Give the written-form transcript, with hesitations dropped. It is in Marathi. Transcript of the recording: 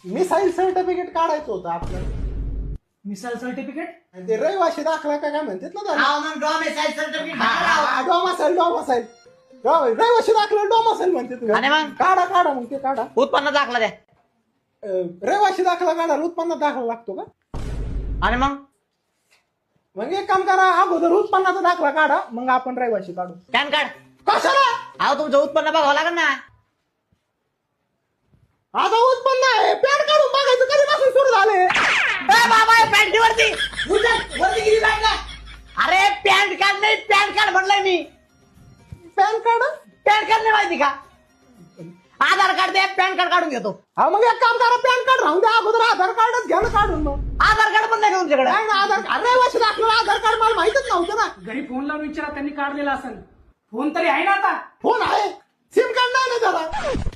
मिसाईल सर्टिफिकेट काढायचं होतं आपल्याला. Missile certificate? ते रहिवाशी दाखला काय म्हणतात ना त्याला. हा मग डॉमिसाईल सर्टिफिकेट डॉमासाईल रहिवाशी दाखला डॉमासाईल म्हणते. आणि मग? काढा मग ते काढा. उत्पन्न दाखला द्या. रहिवाशी दाखला काढायला उत्पन्न दाखला लागतो का? आणि मग एक काम करा, अगोदर उत्पन्नाचा दाखला काढा, मग आपण रहिवाशी काढू. Pan card. कशाला? अहो तुमचं उत्पन्न बघावं लागेल ना. आता उत्पन्न आहे, पॅन काढून बघायचं कधीपासून सुरू झाले. बाबा पॅन्टीवरती वरती किती लागला? अरे पॅन कार्ड नाही, पॅन कार्ड म्हणलंय मी. Pan card? पॅन कार्ड नाही माहिती का? आधार कार्ड दे, पॅन कार्ड काढून घेतो. हा मग एक काम करा, पॅन कार्ड राहून द्या, अगोदर आधार कार्डच घ्या ना काढून. मग आधार कार्ड पण नाही का तुमच्याकडे? नाही ना, आधार कार्ड रहिवाशी दाखला आधार कार्ड मला माहितच नव्हतं ना. घरी फोन लावून विचारा, त्यांनी काढलेला असेल. फोन तरी आहे ना आता? फोन आहे, सिम कार्ड नाही ना त्याला.